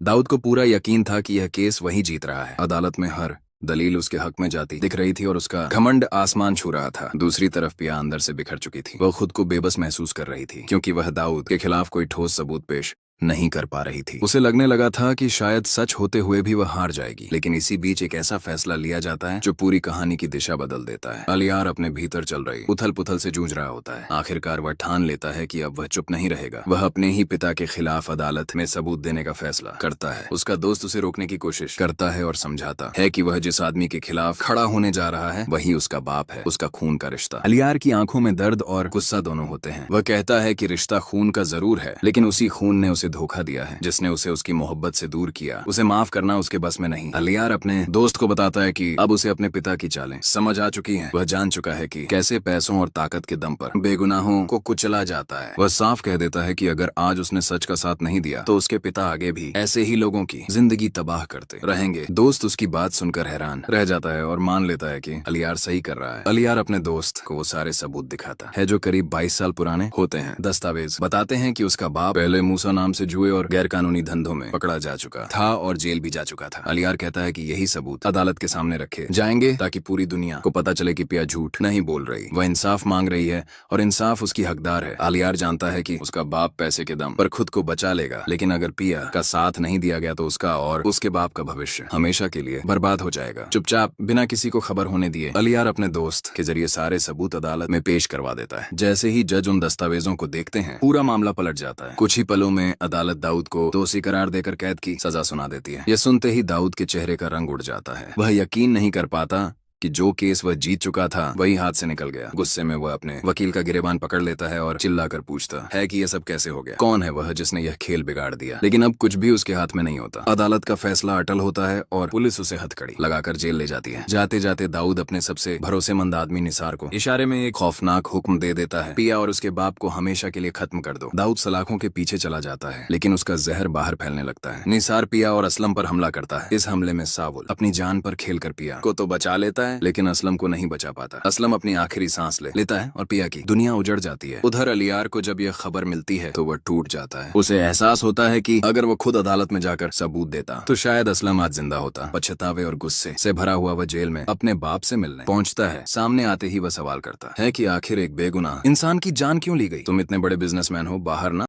दाऊद को पूरा यकीन था कि यह केस वही जीत रहा है। अदालत में हर दलील उसके हक में जाती दिख रही थी और उसका घमंड आसमान छू रहा था। दूसरी तरफ पिया अंदर से बिखर चुकी थी। वह खुद को बेबस महसूस कर रही थी क्योंकि वह दाऊद के खिलाफ कोई ठोस सबूत पेश नहीं कर पा रही थी। उसे लगने लगा था कि शायद सच होते हुए भी वह हार जाएगी, लेकिन इसी बीच एक ऐसा फैसला लिया जाता है जो पूरी कहानी की दिशा बदल देता है। अलियार अपने भीतर चल रही उथल पुथल से जूझ रहा होता है। आखिरकार वह ठान लेता है कि अब वह चुप नहीं रहेगा। वह अपने ही पिता के खिलाफ अदालत में सबूत देने का फैसला करता है। उसका दोस्त उसे रोकने की कोशिश करता है और समझाता है कि वह जिस आदमी के खिलाफ खड़ा होने जा रहा है वही उसका बाप है, उसका खून का रिश्ता। अलियार की आंखों में दर्द और गुस्सा दोनों होते हैं। वह कहता है कि रिश्ता खून का जरूर है, लेकिन उसी खून ने उसे धोखा दिया है जिसने उसे उसकी मोहब्बत से दूर किया। उसे माफ करना उसके बस में नहीं। अलियार अपने दोस्त को बताता है कि अब उसे अपने पिता की चालें समझ आ चुकी हैं। वह जान चुका है कि कैसे पैसों और ताकत के दम पर बेगुनाहों को कुचला जाता है। वह साफ कह देता है कि अगर आज उसने सच का साथ नहीं दिया तो उसके पिता आगे भी ऐसे ही लोगों की जिंदगी तबाह करते रहेंगे। दोस्त उसकी बात सुनकर हैरान रह जाता है और मान लेता है कि अलियार सही कर रहा है। अलियार अपने दोस्त को वो सारे सबूत दिखाता है जो करीब 22 साल पुराने होते हैं। दस्तावेज बताते हैं कि उसका बाप पहले मूसा नाम से जुए और गैर कानूनी धंधों में पकड़ा जा चुका था और जेल भी जा चुका था। अलियार कहता है कि यही सबूत अदालत के सामने रखे जाएंगे ताकि पूरी दुनिया को पता चले कि पिया झूठ नहीं बोल रही, वह इंसाफ मांग रही है और इंसाफ उसकी हकदार है। अलियार जानता है कि उसका बाप पैसे के दम पर खुद को बचा लेगा, लेकिन अगर पिया का साथ नहीं दिया गया तो उसका और उसके बाप का भविष्य हमेशा के लिए बर्बाद हो जाएगा। चुपचाप बिना किसी को खबर होने दिए अलियार अपने दोस्त के जरिए सारे सबूत अदालत में पेश करवा देता है। जैसे ही जज उन दस्तावेजों को देखते हैं पूरा मामला पलट जाता है। कुछ ही पलों में अदालत दाऊद को दोषी करार देकर कैद की सजा सुना देती है। यह सुनते ही दाऊद के चेहरे का रंग उड़ जाता है। वह यकीन नहीं कर पाता कि जो केस वह जीत चुका था वही हाथ से निकल गया। गुस्से में वह अपने वकील का गिरेबान पकड़ लेता है और चिल्लाकर पूछता है कि यह सब कैसे हो गया, कौन है वह जिसने यह खेल बिगाड़ दिया। लेकिन अब कुछ भी उसके हाथ में नहीं होता। अदालत का फैसला अटल होता है और पुलिस उसे हथकड़ी लगाकर जेल ले जाती है। जाते जाते दाऊद अपने सबसे भरोसेमंद आदमी निसार को इशारे में एक खौफनाक हुक्म दे देता है, पिया और उसके बाप को हमेशा के लिए खत्म कर दो। दाऊद सलाखों के पीछे चला जाता है, लेकिन उसका जहर बाहर फैलने लगता है। निसार पिया और असलम पर हमला करता है। इस हमले में सावुल अपनी जान पर खेलकर पिया को तो बचा लेता है, लेकिन असलम को नहीं बचा पाता। असलम अपनी आखिरी सांस ले लेता है और पिया की दुनिया उजड़ जाती है। उधर अलियार को जब यह खबर मिलती है तो वह टूट जाता है। उसे एहसास होता है कि अगर वह खुद अदालत में जाकर सबूत देता तो शायद असलम आज जिंदा होता। पछतावे और गुस्से से भरा हुआ वह जेल में अपने बाप से मिलने पहुंचता है। सामने आते ही वह सवाल करता है कि आखिर एक बेगुनाह इंसान की जान क्यों ली गई। तुम इतने बड़े बिजनेसमैन हो, बाहर ना